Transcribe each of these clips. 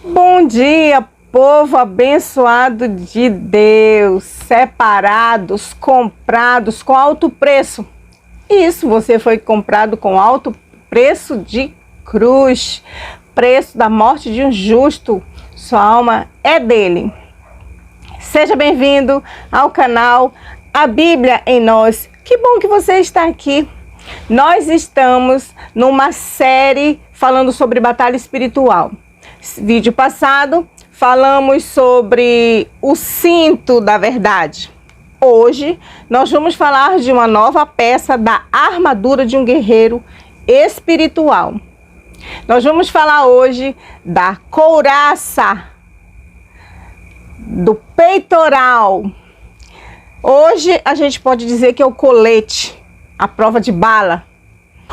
Bom dia, povo abençoado de Deus, separados, comprados com alto preço. Isso, você foi comprado com alto preço de cruz, preço da morte de um justo. Sua alma é dele. Seja bem-vindo ao canal A Bíblia em Nós. Que bom que você está aqui. Nós estamos numa série falando sobre batalha espiritual. Vídeo passado falamos sobre o cinto da verdade. Hoje nós vamos falar de uma nova peça da armadura de um guerreiro espiritual. Nós vamos falar hoje da couraça, do peitoral. Hoje a gente pode dizer que é o colete, a prova de bala.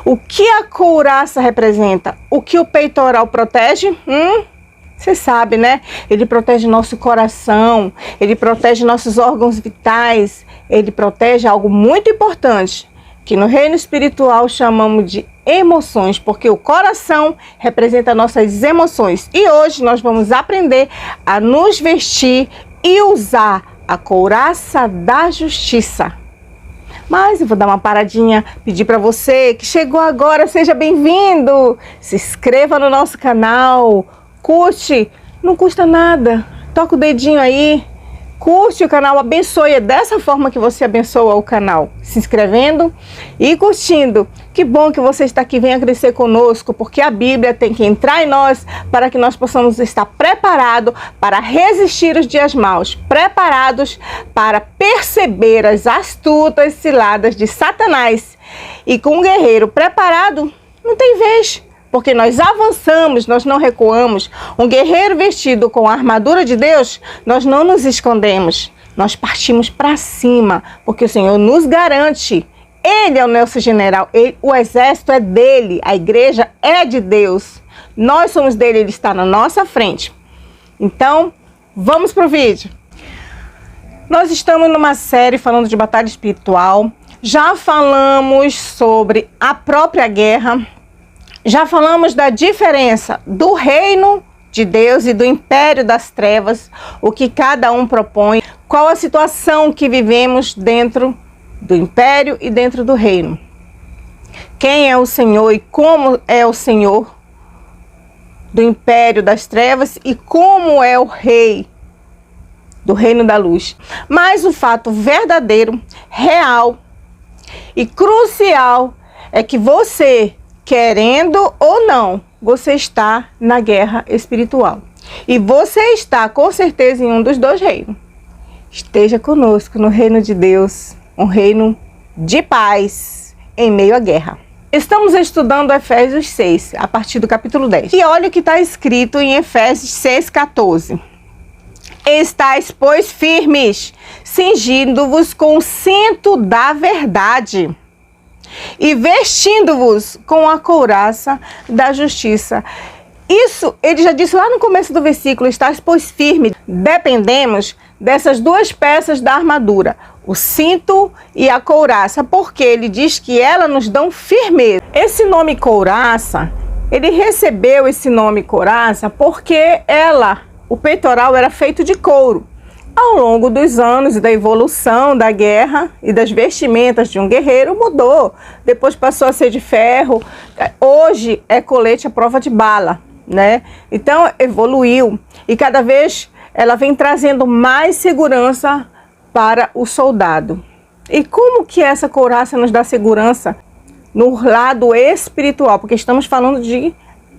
O que a couraça representa? O que o peitoral protege? Você sabe, né? Ele protege nosso coração, ele protege nossos órgãos vitais, ele protege algo muito importante, que no reino espiritual chamamos de emoções, porque o coração representa nossas emoções. E hoje nós vamos aprender a nos vestir e usar a couraça da justiça. Mas eu vou dar uma paradinha, pedir para você que chegou agora, seja bem-vindo. Se inscreva no nosso canal, curte, não custa nada. Toca o dedinho aí, curte o canal, abençoe. É dessa forma que você abençoa o canal, se inscrevendo e curtindo. Que bom que você está aqui, venha crescer conosco, porque a Bíblia tem que entrar em nós para que nós possamos estar preparados para resistir os dias maus, preparados para perceber as astutas ciladas de Satanás. E com um guerreiro preparado, não tem vez, porque nós avançamos, nós não recuamos. Um guerreiro vestido com a armadura de Deus, nós não nos escondemos, nós partimos para cima, porque o Senhor nos garante. Ele é o nosso general, o exército é dele, a igreja é de Deus. Nós somos dele, ele está na nossa frente. Então, vamos para o vídeo. Nós estamos numa série falando de batalha espiritual. Já falamos sobre a própria guerra. Já falamos da diferença do reino de Deus e do império das trevas. O que cada um propõe. Qual a situação que vivemos dentro do império e dentro do reino. Quem é o Senhor e como é o Senhor do império das trevas e como é o rei do reino da luz. Mas o fato verdadeiro, real e crucial é que você, querendo ou não, você está na guerra espiritual. E você está com certeza em um dos dois reinos. Esteja conosco no reino de Deus. Um reino de paz em meio à guerra. Estamos estudando Efésios 6, a partir do capítulo 10. E olha o que está escrito em Efésios 6,14. Estais, pois, firmes, cingindo-vos com o cinto da verdade e vestindo-vos com a couraça da justiça. Isso, ele já disse lá no começo do versículo, estais, pois, firmes. Dependemos dessas duas peças da armadura, o cinto e a couraça, porque ele diz que elas nos dão firmeza. Esse nome couraça, ele recebeu esse nome couraça porque o peitoral era feito de couro. Ao longo dos anos e da evolução da guerra e das vestimentas de um guerreiro, mudou. Depois passou a ser de ferro. Hoje é colete à prova de bala, né? Então evoluiu e cada vez ela vem trazendo mais segurança para o soldado. E como que essa couraça nos dá segurança no lado espiritual? Porque estamos falando de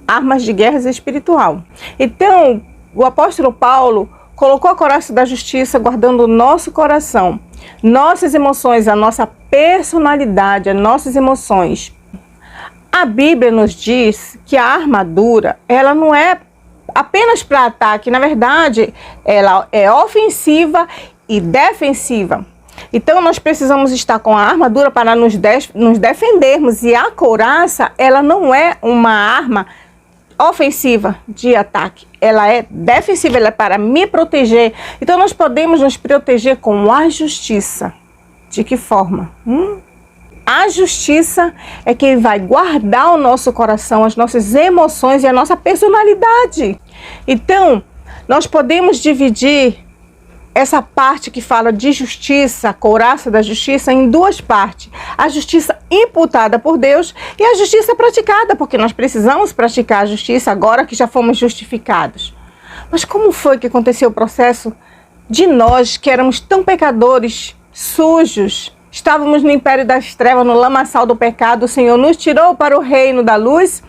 armas de guerra espiritual. Então, o apóstolo Paulo colocou a couraça da justiça guardando o nosso coração, nossas emoções, a nossa personalidade, as nossas emoções. A Bíblia nos diz que a armadura, ela não é apenas para ataque, na verdade, ela é ofensiva e defensiva. Então nós precisamos estar com a armadura para nos defendermos, e a couraça, ela não é uma arma ofensiva de ataque, ela é defensiva, ela é para me proteger. Então nós podemos nos proteger com a justiça. De que forma? A justiça é quem vai guardar o nosso coração, as nossas emoções e a nossa personalidade. Então, nós podemos dividir essa parte que fala de justiça, a couraça da justiça, em duas partes. A justiça imputada por Deus e a justiça praticada, porque nós precisamos praticar a justiça agora que já fomos justificados. Mas como foi que aconteceu o processo de nós, que éramos tão pecadores, sujos, estávamos no império das trevas, no lamaçal do pecado, o Senhor nos tirou para o reino da luz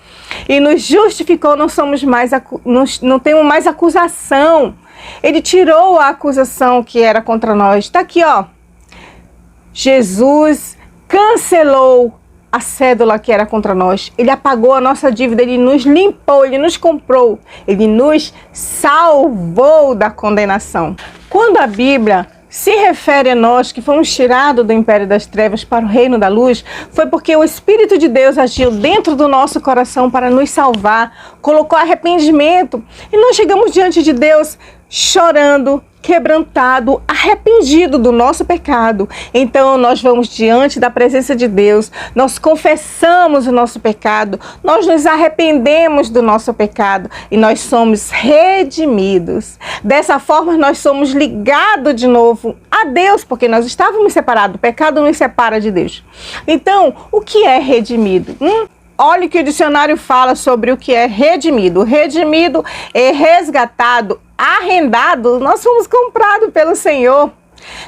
e nos justificou, não temos mais acusação. Ele tirou a acusação que era contra nós. Está aqui, ó. Jesus cancelou a cédula que era contra nós. Ele apagou a nossa dívida, ele nos limpou, ele nos comprou, ele nos salvou da condenação. Quando a Bíblia se refere a nós que fomos tirados do império das trevas para o reino da luz, foi porque o Espírito de Deus agiu dentro do nosso coração para nos salvar, colocou arrependimento e nós chegamos diante de Deus chorando, quebrantado, arrependido do nosso pecado. Então nós vamos diante da presença de Deus, nós confessamos o nosso pecado, nós nos arrependemos do nosso pecado e nós somos redimidos. Dessa forma nós somos ligados de novo a Deus, porque nós estávamos separados, o pecado nos separa de Deus. Então, o que é redimido? Olha o que o dicionário fala sobre o que é redimido. Redimido é resgatado, arrendado. Nós fomos comprados pelo Senhor.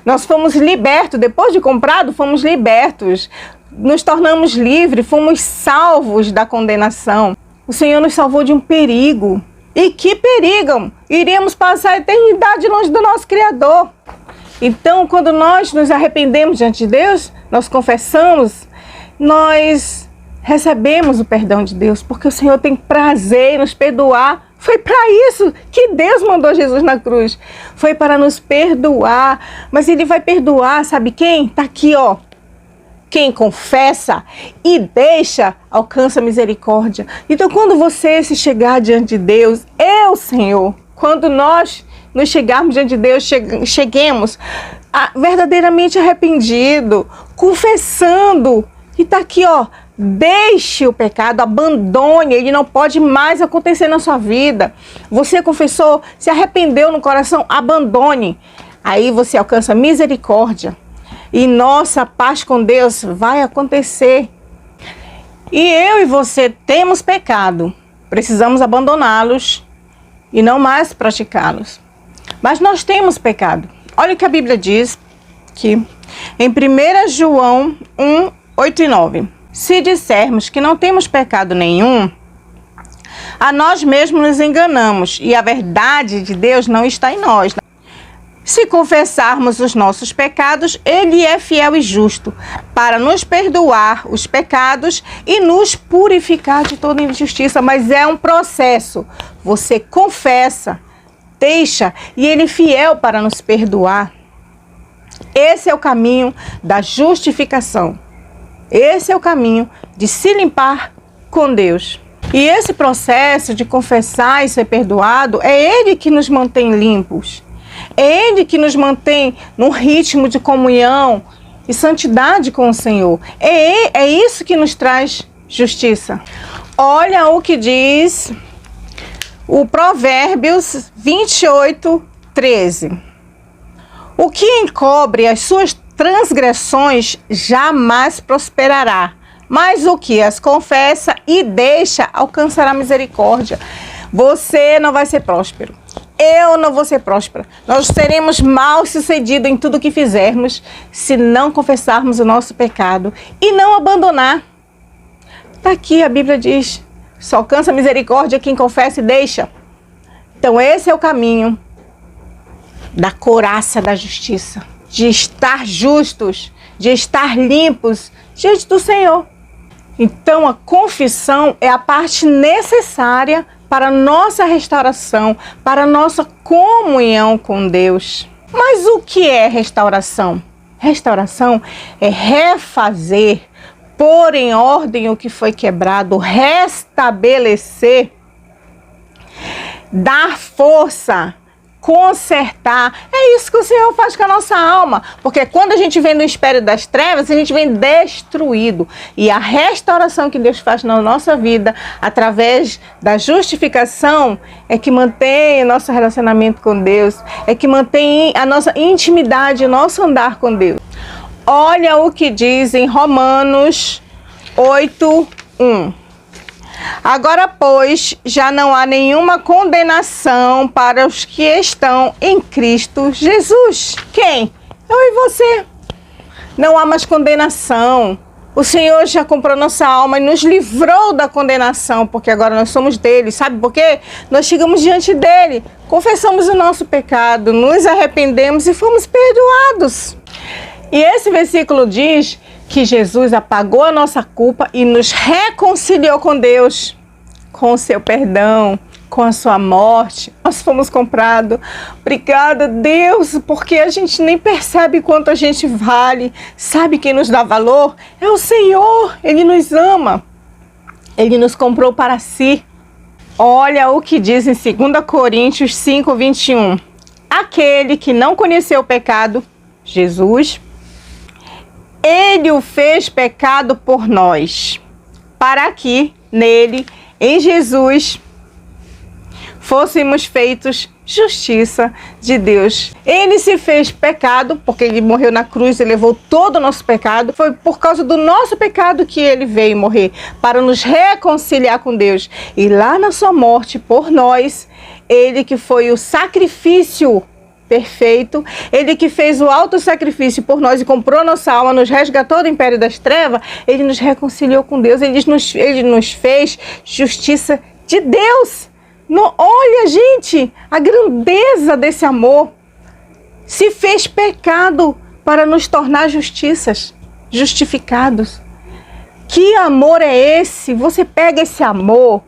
Nós fomos libertos. Depois de comprado, fomos libertos. Nos tornamos livres, fomos salvos da condenação. O Senhor nos salvou de um perigo. E que perigo! Iríamos passar a eternidade longe do nosso Criador. Então, quando nós nos arrependemos diante de Deus, nós confessamos, nós recebemos o perdão de Deus, porque o Senhor tem prazer em nos perdoar. Foi para isso que Deus mandou Jesus na cruz. Foi para nos perdoar. Mas Ele vai perdoar, sabe quem? Está aqui, ó. Quem confessa e deixa, alcança misericórdia. Então, quando você se chegar diante de Deus, Senhor, quando nós nos chegarmos diante de Deus, cheguemos verdadeiramente arrependido, confessando. E está aqui, ó. Deixe o pecado, abandone, ele não pode mais acontecer na sua vida. Você confessou, se arrependeu no coração, abandone. Aí você alcança misericórdia. E nossa paz com Deus vai acontecer. E eu e você temos pecado. Precisamos abandoná-los e não mais praticá-los. Mas nós temos pecado. Olha o que a Bíblia diz aqui em 1 João 1, 8 e 9. Se dissermos que não temos pecado nenhum, a nós mesmos nos enganamos e a verdade de Deus não está em nós. Se confessarmos os nossos pecados, Ele é fiel e justo para nos perdoar os pecados e nos purificar de toda injustiça. Mas é um processo. Você confessa, deixa e Ele é fiel para nos perdoar. Esse é o caminho da justificação. Esse é o caminho de se limpar com Deus. E esse processo de confessar e ser perdoado, é Ele que nos mantém limpos. É Ele que nos mantém num ritmo de comunhão e santidade com o Senhor. É isso que nos traz justiça. Olha o que diz o Provérbios 28, 13. O que encobre as suas transgressões jamais prosperará, mas o que as confessa e deixa alcançará misericórdia. Você não vai ser próspero. Eu não vou ser próspera. Nós seremos mal sucedidos em tudo que fizermos se não confessarmos o nosso pecado e não abandonar. Está aqui, a Bíblia diz, só alcança misericórdia quem confessa e deixa. Então esse é o caminho da couraça da justiça, de estar justos, de estar limpos diante do Senhor. Então a confissão é a parte necessária para a nossa restauração, para a nossa comunhão com Deus. Mas o que é restauração? Restauração é refazer, pôr em ordem o que foi quebrado, restabelecer, dar força, consertar. É isso que o Senhor faz com a nossa alma, porque quando a gente vem do império das trevas, a gente vem destruído, e a restauração que Deus faz na nossa vida, através da justificação, é que mantém o nosso relacionamento com Deus, é que mantém a nossa intimidade, o nosso andar com Deus. Olha o que diz em Romanos 8:1. Agora, pois, já não há nenhuma condenação para os que estão em Cristo Jesus. Quem? Eu e você. Não há mais condenação. O Senhor já comprou nossa alma e nos livrou da condenação, porque agora nós somos dele. Sabe por quê? Nós chegamos diante dele, confessamos o nosso pecado, nos arrependemos e fomos perdoados. E esse versículo diz que Jesus apagou a nossa culpa e nos reconciliou com Deus, com o seu perdão, com a sua morte. Nós fomos comprados. Obrigada, Deus, porque a gente nem percebe quanto a gente vale. Sabe quem nos dá valor? É o Senhor. Ele nos ama. Ele nos comprou para si. Olha o que diz em 2 Coríntios 5:21. Aquele que não conheceu o pecado, Jesus, Ele o fez pecado por nós, para que nele, em Jesus, fôssemos feitos justiça de Deus. Ele se fez pecado, porque ele morreu na cruz e levou todo o nosso pecado. Foi por causa do nosso pecado que ele veio morrer, para nos reconciliar com Deus. E lá na sua morte por nós, ele que foi o sacrifício perfeito, ele que fez o alto sacrifício por nós e comprou nossa alma, nos resgatou do império das trevas, ele nos reconciliou com Deus, ele nos fez justiça de Deus. Olha, gente, a grandeza desse amor. Se fez pecado para nos tornar justificados. Que amor é esse? Você pega esse amor,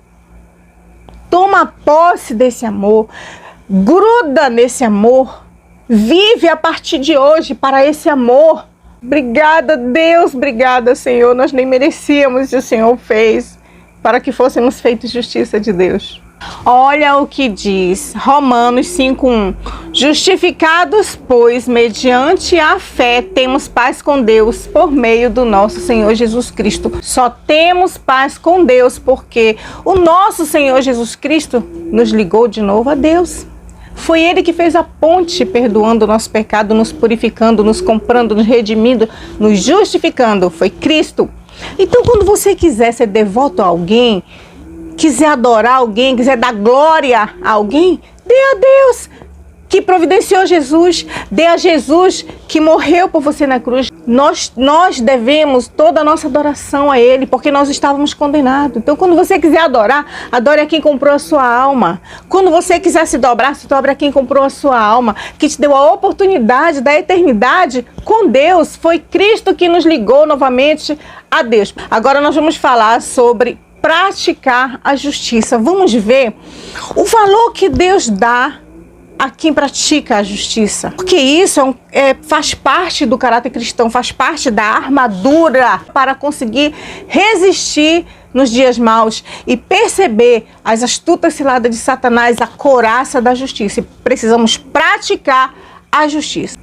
toma posse desse amor, gruda nesse amor, vive a partir de hoje para esse amor. Obrigada, Deus, obrigada, Senhor. Nós nem merecíamos e o Senhor fez para que fôssemos feitos justiça de Deus. Olha o que diz Romanos 5:1. Justificados, pois, mediante a fé, temos paz com Deus por meio do nosso Senhor Jesus Cristo. Só temos paz com Deus porque o nosso Senhor Jesus Cristo nos ligou de novo a Deus. Foi Ele que fez a ponte, perdoando o nosso pecado, nos purificando, nos comprando, nos redimindo, nos justificando. Foi Cristo. Então, quando você quiser ser devoto a alguém, quiser adorar alguém, quiser dar glória a alguém, dê a Deus que providenciou Jesus, dê a Jesus que morreu por você na cruz. Nós devemos toda a nossa adoração a Ele, porque nós estávamos condenados. Então, quando você quiser adorar, adore a quem comprou a sua alma. Quando você quiser se dobrar, se dobre a quem comprou a sua alma, que te deu a oportunidade da eternidade com Deus. Foi Cristo que nos ligou novamente a Deus. Agora nós vamos falar sobre praticar a justiça. Vamos ver o valor que Deus dá a quem pratica a justiça. Porque isso faz parte do caráter cristão, faz parte da armadura para conseguir resistir nos dias maus e perceber as astutas ciladas de Satanás, a couraça da justiça. E precisamos praticar a justiça.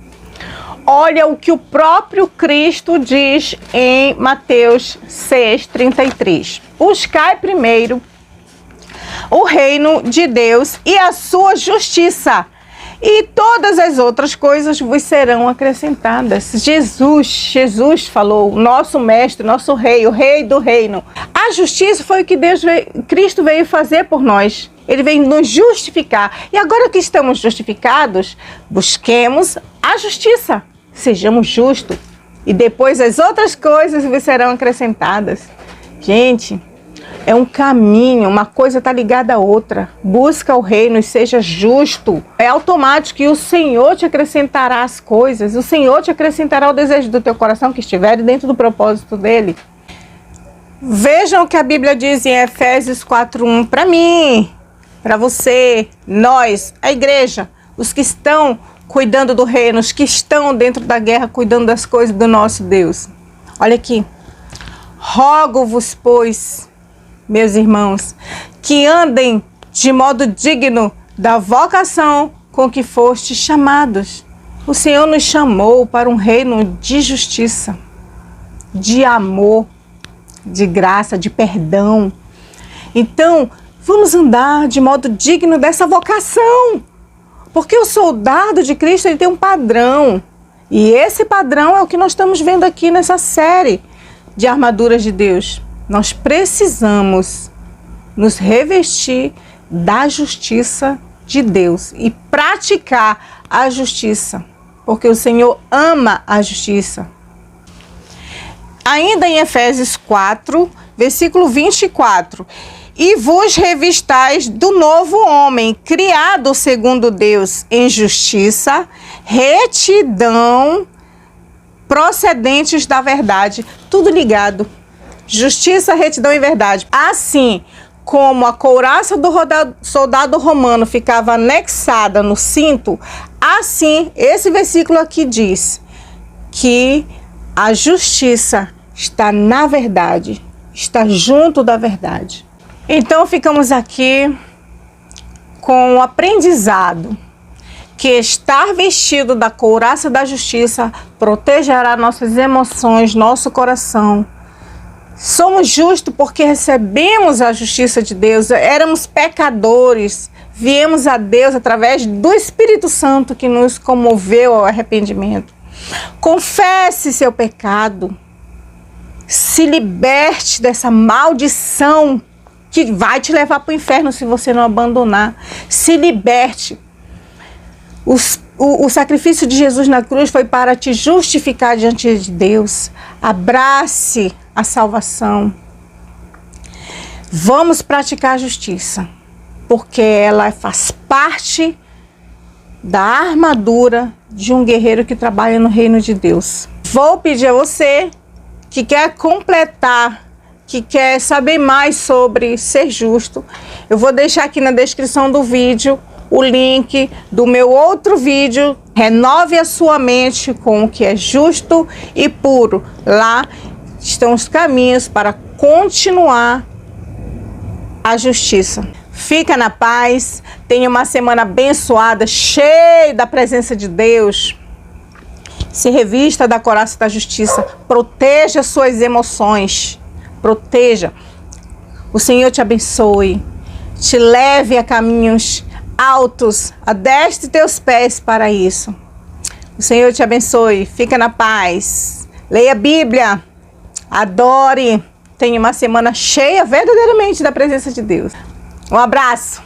Olha o que o próprio Cristo diz em Mateus 6:33. Buscai primeiro o reino de Deus e a sua justiça, e todas as outras coisas vos serão acrescentadas. Jesus falou, nosso mestre, nosso rei, o rei do reino. A justiça foi o que Cristo veio fazer por nós. Ele veio nos justificar. E agora que estamos justificados, busquemos a justiça. Sejamos justos. E depois as outras coisas vos serão acrescentadas. Gente, é um caminho, uma coisa está ligada à outra. Busca o reino e seja justo. É automático, e o Senhor te acrescentará as coisas. O Senhor te acrescentará o desejo do teu coração que estiver dentro do propósito dele. Vejam o que a Bíblia diz em Efésios 4:1. Para mim, para você, nós, a igreja, os que estão cuidando do reino, os que estão dentro da guerra, cuidando das coisas do nosso Deus. Olha aqui. Rogo-vos, pois, meus irmãos, que andem de modo digno da vocação com que fostes chamados. O Senhor nos chamou para um reino de justiça, de amor, de graça, de perdão. Então, vamos andar de modo digno dessa vocação. Porque o soldado de Cristo, ele tem um padrão. E esse padrão é o que nós estamos vendo aqui nessa série de armaduras de Deus. Nós precisamos nos revestir da justiça de Deus e praticar a justiça, porque o Senhor ama a justiça. Ainda em Efésios 4, versículo 24. E vos revistais do novo homem, criado segundo Deus em justiça, retidão, procedentes da verdade. Tudo ligado. Justiça, retidão e verdade. Assim como a couraça do soldado romano ficava anexada no cinto, assim, esse versículo aqui diz que a justiça está na verdade, está junto da verdade. Então ficamos aqui com o aprendizado que estar vestido da couraça da justiça protegerá nossas emoções, nosso coração. Somos justos porque recebemos a justiça de Deus, éramos pecadores, viemos a Deus através do Espírito Santo que nos comoveu ao arrependimento. Confesse seu pecado, se liberte dessa maldição que vai te levar para o inferno se você não abandonar. Se liberte. O sacrifício de Jesus na cruz foi para te justificar diante de Deus. Abrace a salvação. Vamos praticar a justiça, porque ela faz parte da armadura de um guerreiro que trabalha no reino de Deus. Vou pedir a você que quer completar, que quer saber mais sobre ser justo, eu vou deixar aqui na descrição do vídeo o link do meu outro vídeo, Renove a Sua Mente com o que é justo e puro. Lá estão os caminhos para continuar a justiça. Fica na paz, tenha uma semana abençoada, cheia da presença de Deus. Se revista da couraça da justiça, proteja suas emoções, proteja. O Senhor te abençoe, te leve a caminhos altos, adestre teus pés para isso. O Senhor te abençoe, fica na paz, leia a Bíblia, adore, tenha uma semana cheia verdadeiramente da presença de Deus. Um abraço.